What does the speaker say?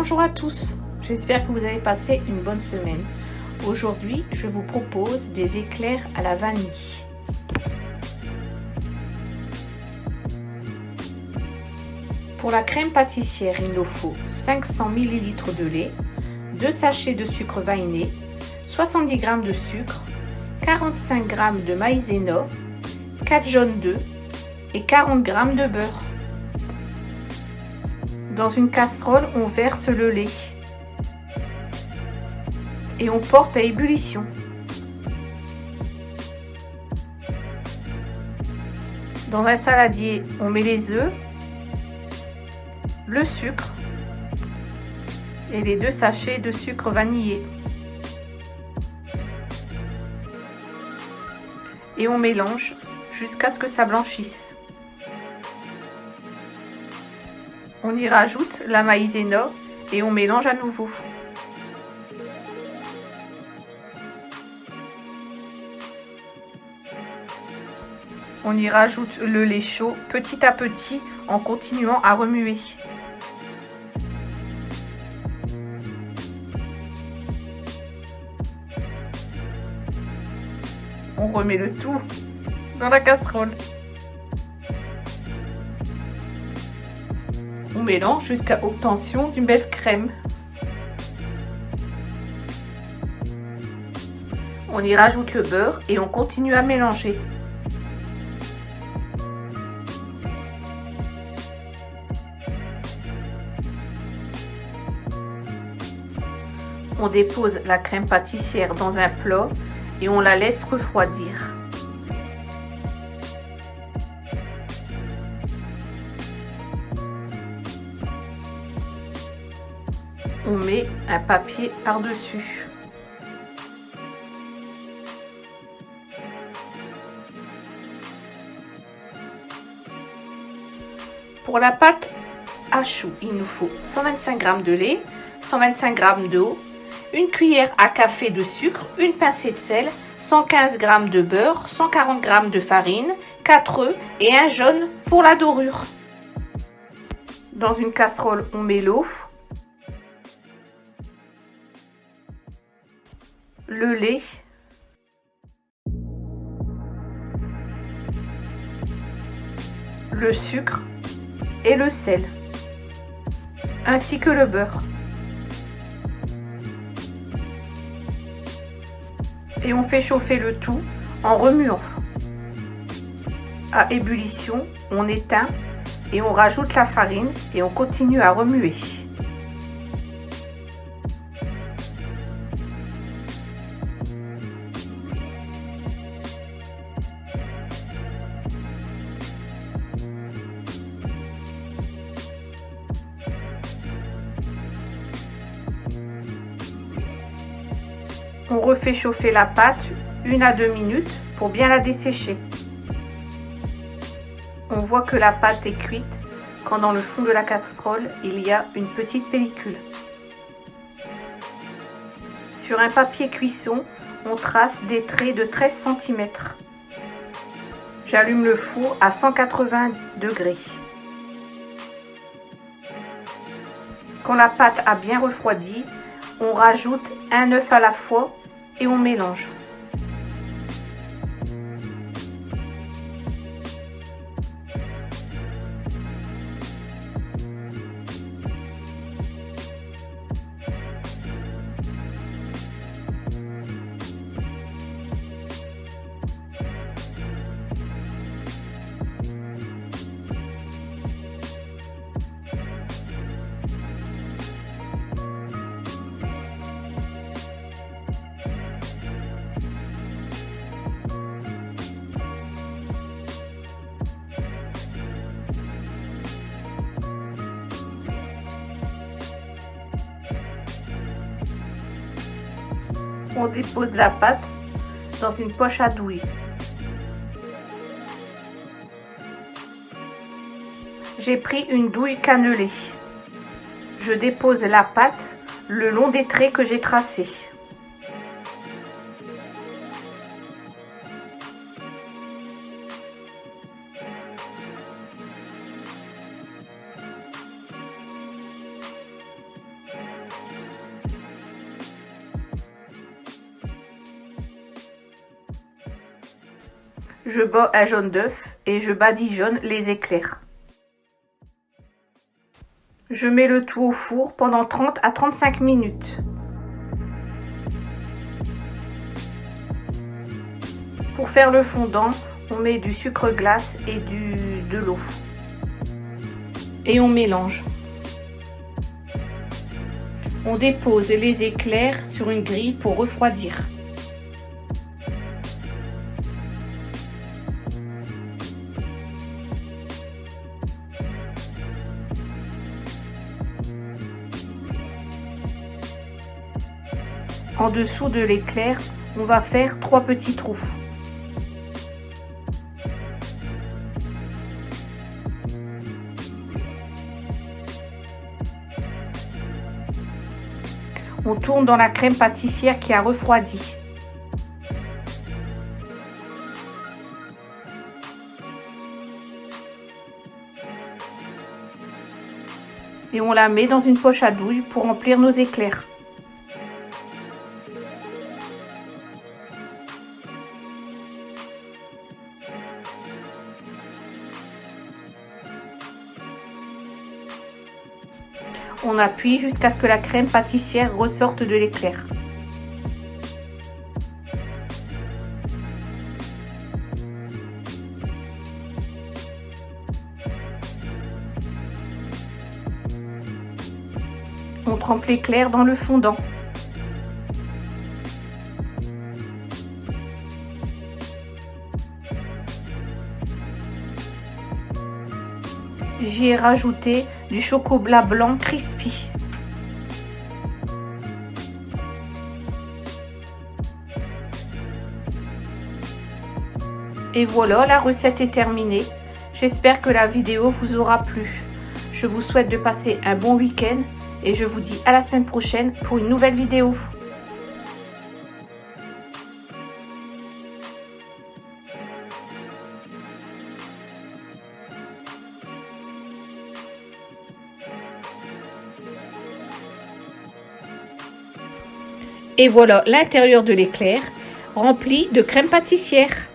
Bonjour à tous, j'espère que vous avez passé une bonne semaine. Aujourd'hui, je vous propose des éclairs à la vanille. Pour la crème pâtissière, il nous faut 500 ml de lait, 2 sachets de sucre vanillé, 70 g de sucre, 45 g de maïzena, 4 jaunes d'œufs et 40 g de beurre. Dans une casserole, on verse le lait et on porte à ébullition. Dans un saladier, on met les œufs, le sucre et les 2 sachets de sucre vanillé. Et on mélange jusqu'à ce que ça blanchisse. On y rajoute la maïzena et on mélange à nouveau. On y rajoute le lait chaud petit à petit en continuant à remuer. On remet le tout dans la casserole. On mélange jusqu'à obtention d'une belle crème. On y rajoute le beurre et on continue à mélanger. On dépose la crème pâtissière dans un plat et on la laisse refroidir. On met un papier par-dessus. Pour la pâte à choux, il nous faut 125 g de lait, 125 g d'eau, une cuillère à café de sucre, une pincée de sel, 115 g de beurre, 140 g de farine, 4 œufs et un jaune pour la dorure. Dans une casserole, on met l'eau, le lait, le sucre et le sel, ainsi que le beurre. Et on fait chauffer le tout en remuant. À ébullition, on éteint et on rajoute la farine et on continue à remuer. On refait chauffer la pâte 1 à 2 minutes pour bien la dessécher. On voit que la pâte est cuite quand dans le fond de la casserole, il y a une petite pellicule. Sur un papier cuisson, on trace des traits de 13 cm. J'allume le four à 180 degrés. Quand la pâte a bien refroidi, on rajoute un œuf à la fois et on mélange. On dépose la pâte dans une poche à douille. J'ai pris une douille cannelée. Je dépose la pâte le long des traits que j'ai tracés. Je bats un jaune d'œuf et je badigeonne les éclairs. Je mets le tout au four pendant 30 à 35 minutes. Pour faire le fondant, on met du sucre glace et de l'eau. Et on mélange. On dépose les éclairs sur une grille pour refroidir. En dessous de l'éclair, on va faire 3 petits trous. On tourne dans la crème pâtissière qui a refroidi. Et on la met dans une poche à douille pour remplir nos éclairs. On appuie jusqu'à ce que la crème pâtissière ressorte de l'éclair. On trempe l'éclair dans le fondant. J'y ai rajouté du chocolat blanc crispy. Et voilà, la recette est terminée. J'espère que la vidéo vous aura plu. Je vous souhaite de passer un bon week-end et je vous dis à la semaine prochaine pour une nouvelle vidéo. Et voilà l'intérieur de l'éclair rempli de crème pâtissière.